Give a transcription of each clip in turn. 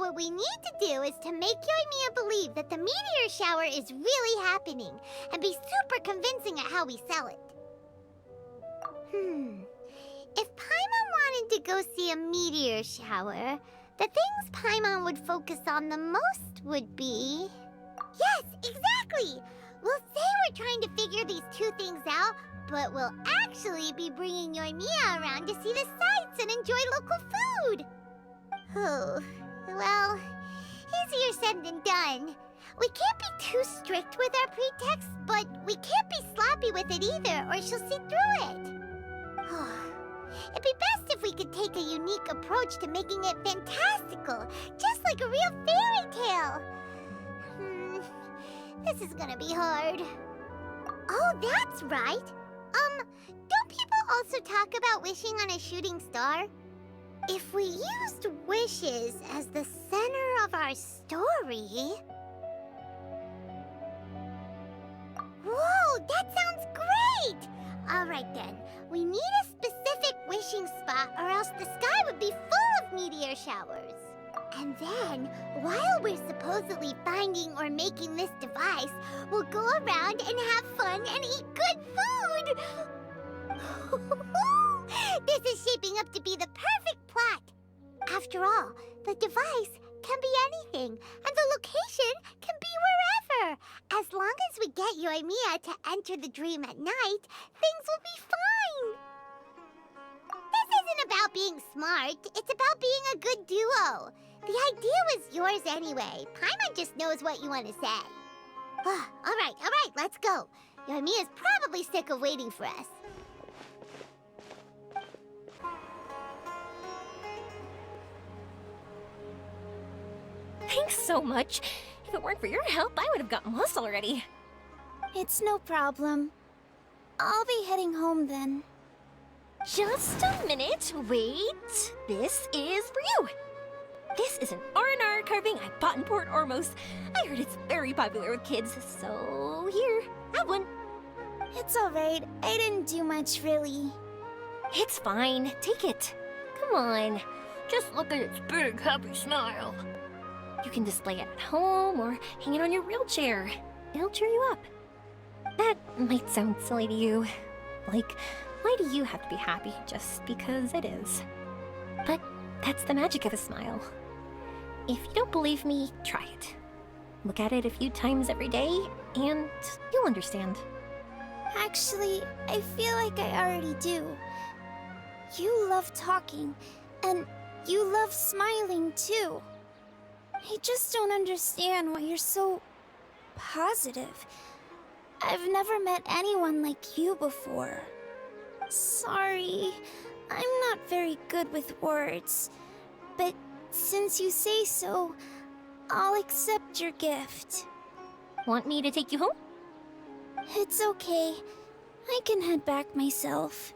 what we need to do is to make Yoimiya believe that the meteor shower is really happening, and be super convincing at how we sell it. If Paimon wanted to go see a meteor shower, the things Paimon would focus on the most would be... Yes, exactly! We'll say we're trying to figure these two things out, but we'll actually be bringing Yoimiya around to see the sights and enjoy local food! Oh, well, easier said than done. We can't be too strict with our pretext, but we can't be sloppy with it either, or she'll see through it. It'd be best if we could take a unique approach to making it fantastical, just like a real fairy tale. This is gonna be hard. Oh, that's right. Don't people also talk about wishing on a shooting star? If we used wishes as the center of our story... Whoa, that sounds great! Alright then, we need a specific wishing spot or else the sky would be full of meteor showers. And then, while we're supposedly finding or making this device, we'll go around and have fun and eat good food! This is shaping up to be the perfect plot. After all, the device can be anything, and the location can be wherever. As long as we get Yoimiya to enter the dream at night, things will be fine. This isn't about being smart, it's about being a good duo. The idea was yours anyway. Paimon just knows what you want to say. Alright, let's go. Yoimiya's probably sick of waiting for us. Thanks so much. If it weren't for your help, I would have gotten lost already. It's no problem. I'll be heading home then. Just a minute, wait. This is for you. This is an R&R carving I bought in Port Ormos. I heard it's very popular with kids, so here, have one. It's alright. I didn't do much, really. It's fine. Take it. Come on. Just look at its big, happy smile. You can display it at home or hang it on your wheelchair. It'll cheer you up. That might sound silly to you. Like, why do you have to be happy just because it is? But that's the magic of a smile. If you don't believe me, try it. Look at it a few times every day, and you'll understand. Actually, I feel like I already do. You love talking, and you love smiling too. I just don't understand why you're so positive. I've never met anyone like you before. Sorry, I'm not very good with words, but since you say so, I'll accept your gift. Want me to take you home? It's okay. I can head back myself.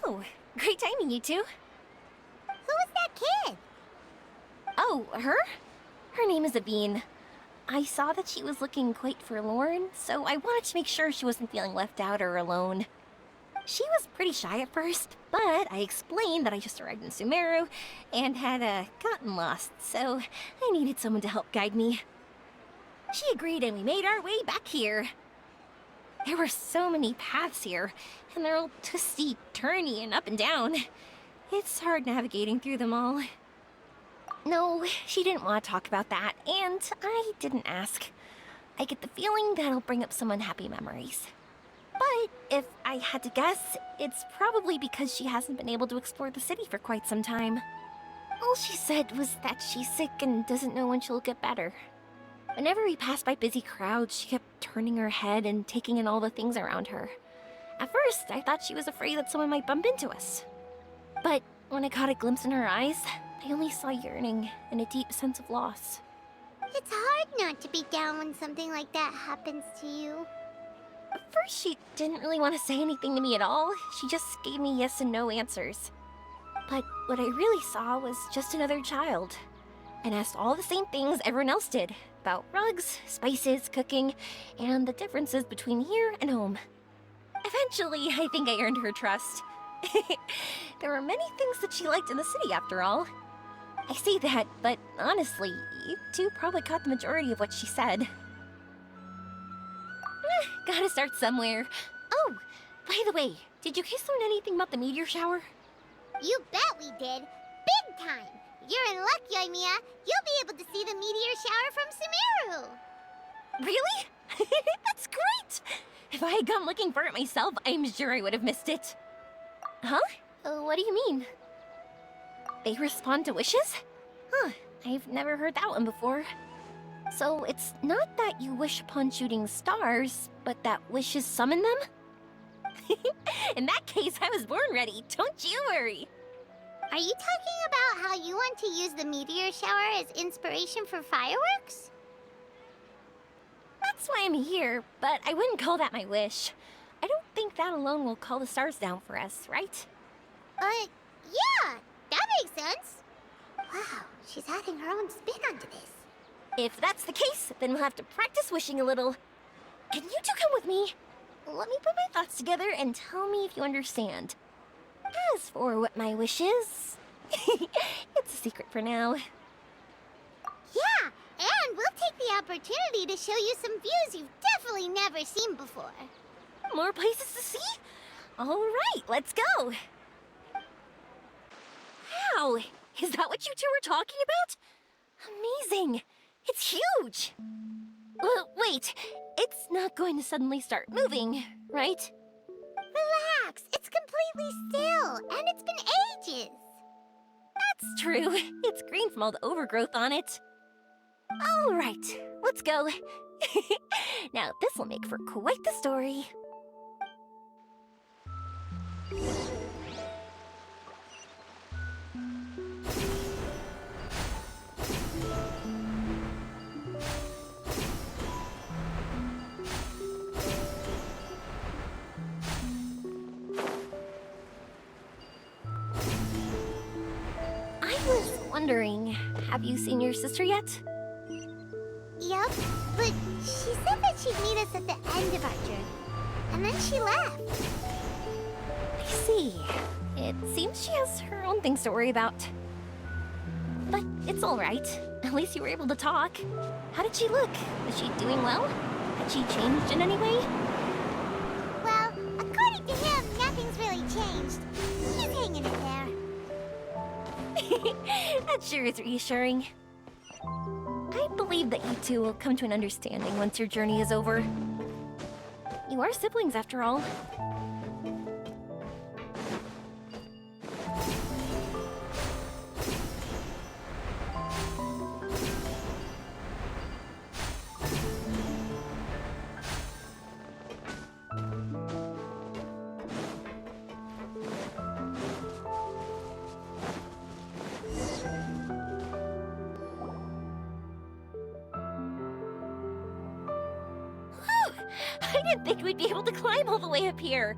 Oh, great timing, you two. Who was that kid? Oh, her? Her name is Aveen. I saw that she was looking quite forlorn, so I wanted to make sure she wasn't feeling left out or alone. She was pretty shy at first, but I explained that I just arrived in Sumeru and had gotten lost, so I needed someone to help guide me. She agreed and we made our way back here. There were so many paths here, and they're all twisty, turny, and up and down. It's hard navigating through them all. No, she didn't want to talk about that, and I didn't ask. I get the feeling that'll bring up some unhappy memories. But if I had to guess, it's probably because she hasn't been able to explore the city for quite some time. All she said was that she's sick and doesn't know when she'll get better. Whenever we passed by busy crowds, she kept turning her head and taking in all the things around her. At first, I thought she was afraid that someone might bump into us. But when I caught a glimpse in her eyes, I only saw yearning and a deep sense of loss. It's hard not to be down when something like that happens to you. At first, she didn't really want to say anything to me at all. She just gave me yes and no answers. But what I really saw was just another child, and asked all the same things everyone else did. about rugs, spices, cooking, and the differences between here and home. Eventually, I think I earned her trust. There were many things that she liked in the city, after all. I say that, but honestly, you two probably caught the majority of what she said. Gotta start somewhere. Oh, by the way, did you guys learn anything about the meteor shower? You bet we did. Big time. You're in luck, Yoimiya. You'll be able to see the meteor shower from Sumeru. Really? That's great! If I had gone looking for it myself, I'm sure I would have missed it. Huh? What do you mean? They respond to wishes? Huh, I've never heard that one before. So it's not that you wish upon shooting stars, but that wishes summon them? In that case, I was born ready, don't you worry. Are you talking about how you want to use the meteor shower as inspiration for fireworks? That's why I'm here, but I wouldn't call that my wish. I don't think that alone will call the stars down for us, right? Yeah, that makes sense. Wow, she's adding her own spin onto this. If that's the case, then we'll have to practice wishing a little. Can you two come with me? Let me put my thoughts together and tell me if you understand. As for what my wish is, it's a secret for now. Yeah, and we'll take the opportunity to show you some views you've definitely never seen before. More places to see? All right, let's go. Wow, is that what you two were talking about? Amazing. It's huge. Well, wait, it's not going to suddenly start moving, right? Relax, it's completely still, and it's been ages. That's true. It's green from all the overgrowth on it. All right, let's go. Now, this will make for quite the story. I was wondering, have you seen your sister yet? Yep, but she said that she'd meet us at the end of our journey, and then she left. I see. It seems she has her own things to worry about. But it's all right. At least you were able to talk. How did she look? Was she doing well? Had she changed in any way? Well, according to him, nothing's really changed. She's hanging in there. That sure is reassuring. I believe that you two will come to an understanding once your journey is over. You are siblings, after all. I didn't think we'd be able to climb all the way up here.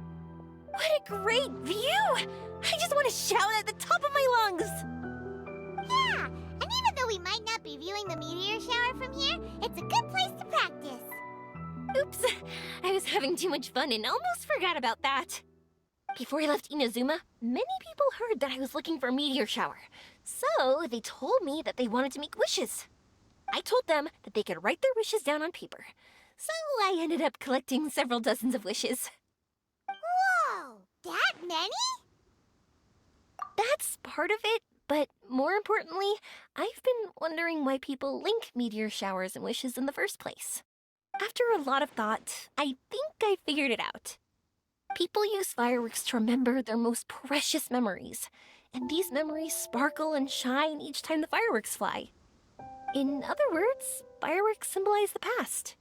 What a great view! I just want to shout at the top of my lungs! Yeah, and even though we might not be viewing the meteor shower from here, it's a good place to practice. Oops, I was having too much fun and almost forgot about that. Before I left Inazuma, many people heard that I was looking for a meteor shower. So they told me that they wanted to make wishes. I told them that they could write their wishes down on paper. So I ended up collecting several dozens of wishes. Whoa, that many? That's part of it, but more importantly, I've been wondering why people link meteor showers and wishes in the first place. After a lot of thought, I think I figured it out. People use fireworks to remember their most precious memories, and these memories sparkle and shine each time the fireworks fly. In other words, fireworks symbolize the past.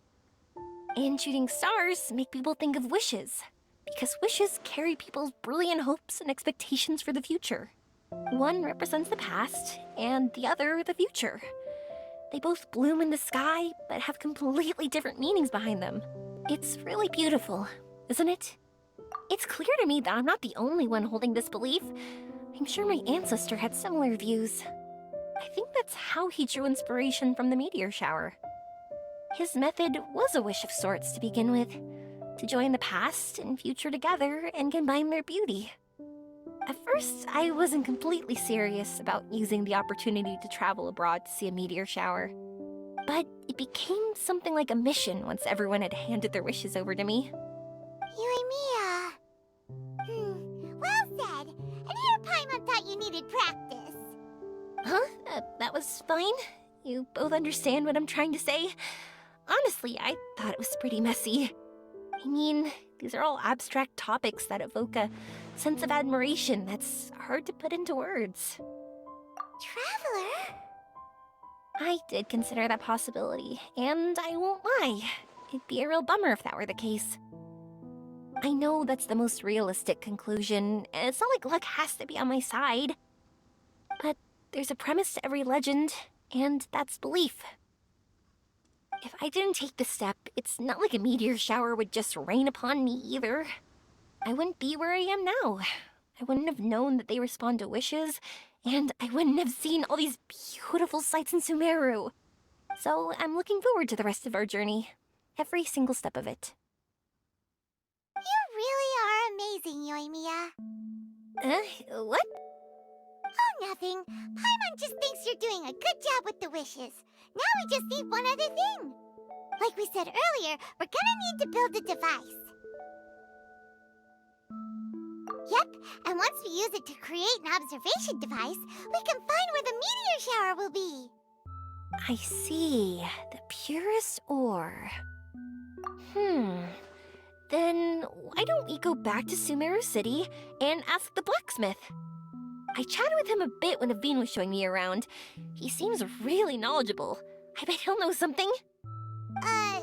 And shooting stars make people think of wishes, because wishes carry people's brilliant hopes and expectations for the future. One represents the past, and the other the future. They both bloom in the sky, but have completely different meanings behind them. It's really beautiful, isn't it? It's clear to me that I'm not the only one holding this belief. I'm sure my ancestor had similar views. I think that's how he drew inspiration from the meteor shower. His method was a wish of sorts to begin with, to join the past and future together and combine their beauty. At first, I wasn't completely serious about using the opportunity to travel abroad to see a meteor shower. But it became something like a mission once everyone had handed their wishes over to me. Yoimiya. Well said. And here Paimon thought you needed practice. Huh? That was fine? You both understand what I'm trying to say? Honestly, I thought it was pretty messy. I mean, these are all abstract topics that evoke a sense of admiration that's hard to put into words. Traveler? I did consider that possibility, and I won't lie. It'd be a real bummer if that were the case. I know that's the most realistic conclusion, and it's not like luck has to be on my side. But there's a premise to every legend, and that's belief. If I didn't take this step, it's not like a meteor shower would just rain upon me either. I wouldn't be where I am now. I wouldn't have known that they respond to wishes, and I wouldn't have seen all these beautiful sights in Sumeru. So I'm looking forward to the rest of our journey. Every single step of it. You really are amazing, Yoimiya. What? Oh, nothing. Paimon just thinks you're doing a good job with the wishes. Now we just need one other thing. Like we said earlier, we're gonna need to build a device. Yep, and once we use it to create an observation device, we can find where the meteor shower will be. I see. The purest ore. Then why don't we go back to Sumeru City and ask the blacksmith? I chatted with him a bit when Aveen was showing me around. He seems really knowledgeable. I bet he'll know something. But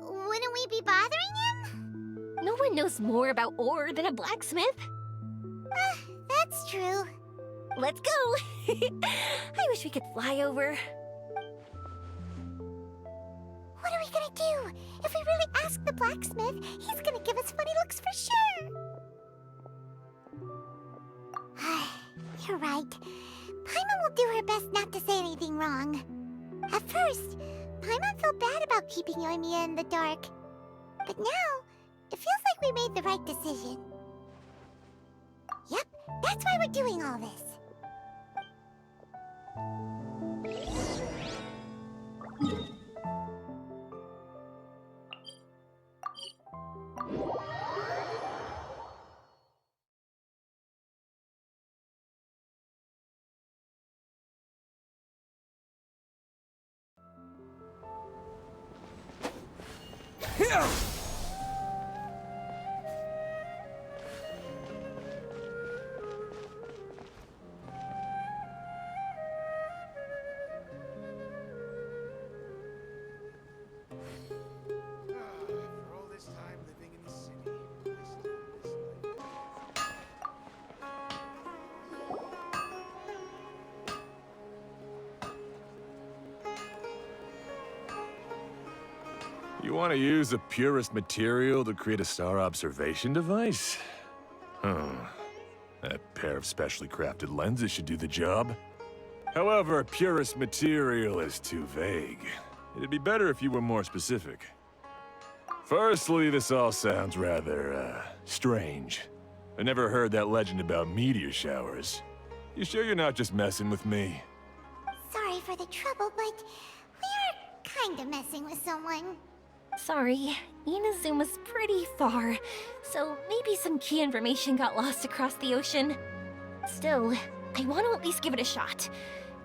wouldn't we be bothering him? No one knows more about ore than a blacksmith. That's true. Let's go! I wish we could fly over. What are we gonna do? If we really ask the blacksmith, he's gonna give us funny looks for sure. You're right. Paimon will do her best not to say anything wrong. At first, Paimon felt bad about keeping Yoimiya in the dark. But now, it feels like we made the right decision. Yep, that's why we're doing all this. For all this time living in the city, I still miss life. You want to use the purest material to create a star observation device? A pair of specially crafted lenses should do the job. However, purest material is too vague. It'd be better if you were more specific. Firstly, this all sounds rather, strange. I never heard that legend about meteor showers. You sure you're not just messing with me? Sorry for the trouble, but we are kinda messing with someone. Sorry, Inazuma's pretty far, so maybe some key information got lost across the ocean. Still, I want to at least give it a shot.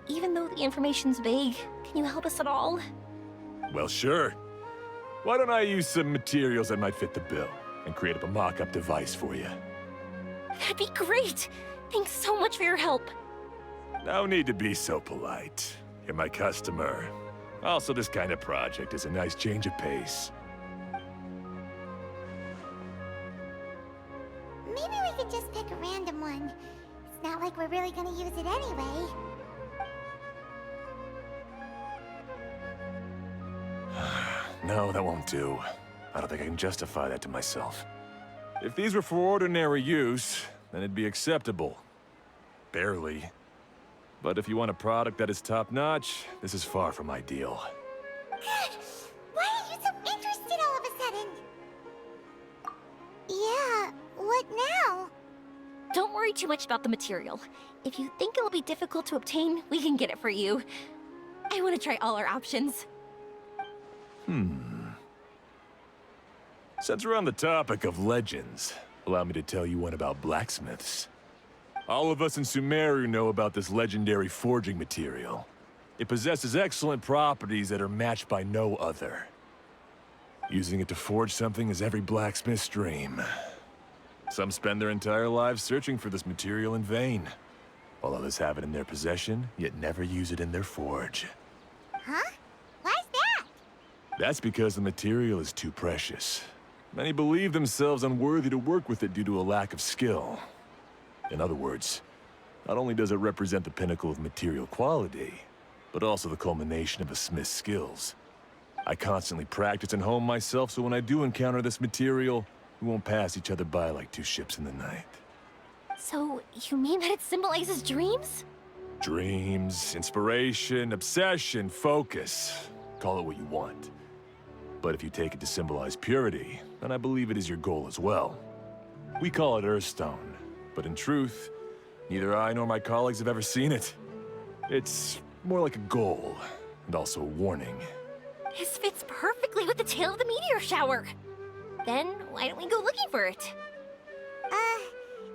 Even though the information's vague, can you help us at all? Well, sure. Why don't I use some materials that might fit the bill and create up a mock-up device for you? That'd be great! Thanks so much for your help. No need to be so polite. You're my customer. Also, this kind of project is a nice change of pace. Maybe we could just pick a random one. It's not like we're really gonna use it anyway. No, that won't do. I don't think I can justify that to myself. If these were for ordinary use, then it'd be acceptable. Barely. But if you want a product that is top-notch, this is far from ideal. Good. Why are you so interested all of a sudden? Yeah, what now? Don't worry too much about the material. If you think it'll be difficult to obtain, we can get it for you. I want to try all our options. Since we're on the topic of legends, allow me to tell you one about blacksmiths. All of us in Sumeru know about this legendary forging material. It possesses excellent properties that are matched by no other. Using it to forge something is every blacksmith's dream. Some spend their entire lives searching for this material in vain, while others have it in their possession, yet never use it in their forge. Huh? Why's that? That's because the material is too precious. Many believe themselves unworthy to work with it due to a lack of skill. In other words, not only does it represent the pinnacle of material quality, but also the culmination of a smith's skills. I constantly practice and hone myself, so when I do encounter this material, we won't pass each other by like two ships in the night. So, you mean that it symbolizes dreams? Dreams, inspiration, obsession, focus. Call it what you want. But if you take it to symbolize purity, then I believe it is your goal as well. We call it Earthstone, but in truth, neither I nor my colleagues have ever seen it. It's more like a goal, and also a warning. This fits perfectly with the tale of the meteor shower. Then, why don't we go looking for it?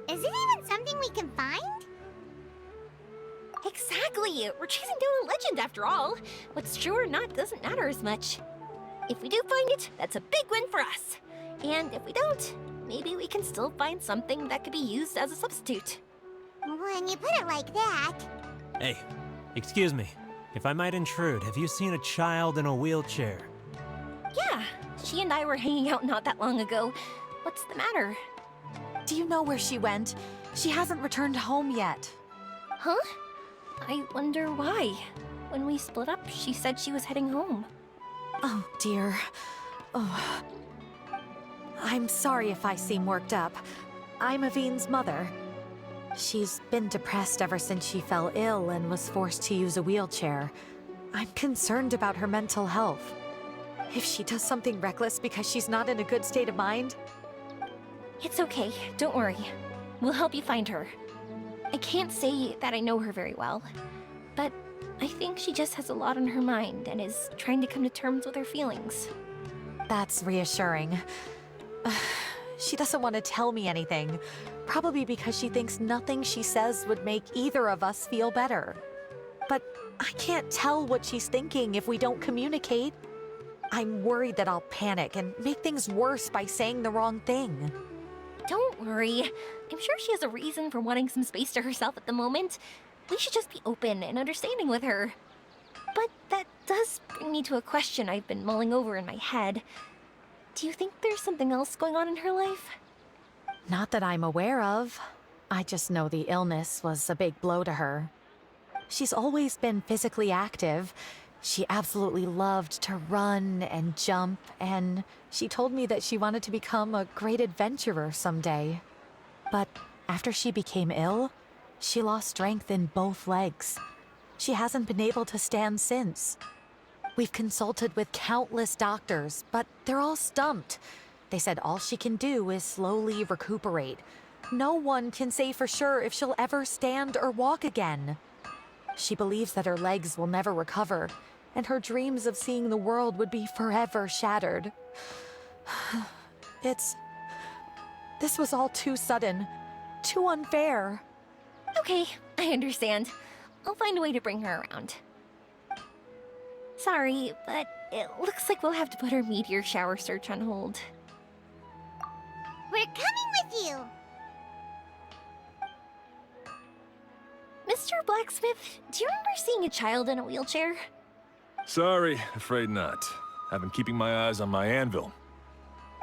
Is it even something we can find? Exactly! We're chasing down a legend after all. What's true or not doesn't matter as much. If we do find it, that's a big win for us. And if we don't, maybe we can still find something that could be used as a substitute. When you put it like that... Hey, excuse me. If I might intrude, have you seen a child in a wheelchair? Yeah, she and I were hanging out not that long ago. What's the matter? Do you know where she went? She hasn't returned home yet. Huh? I wonder why. When we split up, she said she was heading home. Oh, dear. Oh. I'm sorry if I seem worked up. I'm Avine's mother. She's been depressed ever since she fell ill and was forced to use a wheelchair. I'm concerned about her mental health. If she does something reckless because she's not in a good state of mind... It's okay, don't worry. We'll help you find her. I can't say that I know her very well, but I think she just has a lot on her mind and is trying to come to terms with her feelings. That's reassuring. She doesn't want to tell me anything, probably because she thinks nothing she says would make either of us feel better. But I can't tell what she's thinking if we don't communicate. I'm worried that I'll panic and make things worse by saying the wrong thing. Don't worry. I'm sure she has a reason for wanting some space to herself at the moment. We should just be open and understanding with her. But that does bring me to a question I've been mulling over in my head. Do you think there's something else going on in her life? Not that I'm aware of. I just know the illness was a big blow to her. She's always been physically active. She absolutely loved to run and jump, and she told me that she wanted to become a great adventurer someday. But after she became ill, she lost strength in both legs. She hasn't been able to stand since. We've consulted with countless doctors, but they're all stumped. They said all she can do is slowly recuperate. No one can say for sure if she'll ever stand or walk again. She believes that her legs will never recover, and her dreams of seeing the world would be forever shattered. This was all too sudden, too unfair. Okay, I understand. I'll find a way to bring her around. Sorry, but it looks like we'll have to put our meteor shower search on hold. We're coming with you! Mr. Blacksmith, do you remember seeing a child in a wheelchair? Sorry, afraid not. I've been keeping my eyes on my anvil.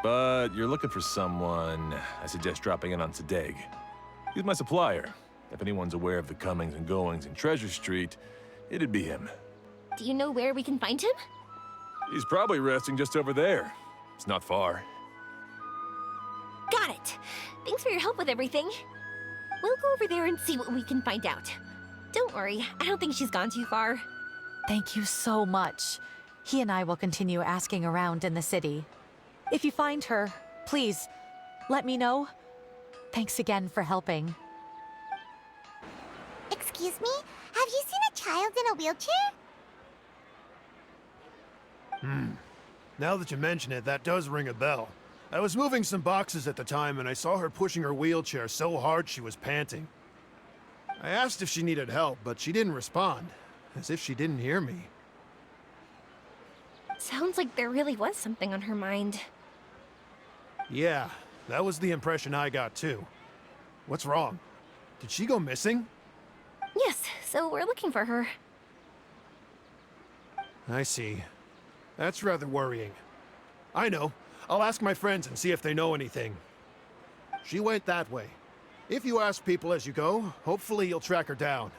But you're looking for someone, I suggest dropping in on Sadeg. He's my supplier. If anyone's aware of the comings and goings in Treasure Street, it'd be him. Do you know where we can find him? He's probably resting just over there. It's not far. Got it. Thanks for your help with everything. We'll go over there and see what we can find out. Don't worry, I don't think she's gone too far. Thank you so much. He and I will continue asking around in the city. If you find her, please, let me know. Thanks again for helping. Excuse me? Have you seen a child in a wheelchair? Now that you mention it, that does ring a bell. I was moving some boxes at the time and I saw her pushing her wheelchair so hard she was panting. I asked if she needed help, but she didn't respond, as if she didn't hear me. Sounds like there really was something on her mind. Yeah, that was the impression I got too. What's wrong? Did she go missing? Yes, so we're looking for her. I see. That's rather worrying. I know. I'll ask my friends and see if they know anything. She went that way. If you ask people as you go, hopefully you'll track her down.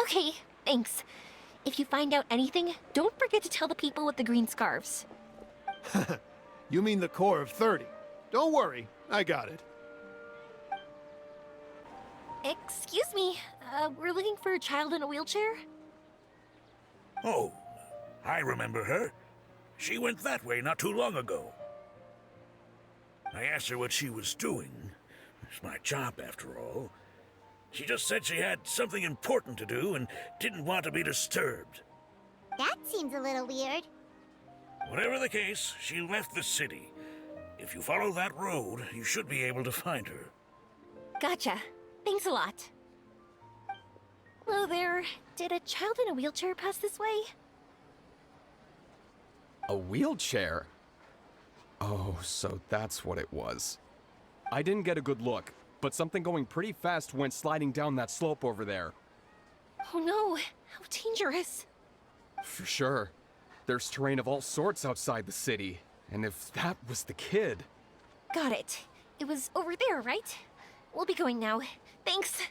Okay, thanks. If you find out anything, don't forget to tell the people with the green scarves. You mean the core of 30. Don't worry, I got it. Excuse me, we're looking for a child in a wheelchair? Oh, I remember her. She went that way not too long ago. I asked her what she was doing. It's my job, after all. She just said she had something important to do and didn't want to be disturbed. That seems a little weird. Whatever the case, she left the city. If you follow that road, you should be able to find her. Gotcha. Thanks a lot. Hello there. Did a child in a wheelchair pass this way? A wheelchair? Oh, so that's what it was. I didn't get a good look, but something going pretty fast went sliding down that slope over there. Oh no, how dangerous. For sure. There's terrain of all sorts outside the city, and if that was the kid... Got it. It was over there, right? We'll be going now. Thanks.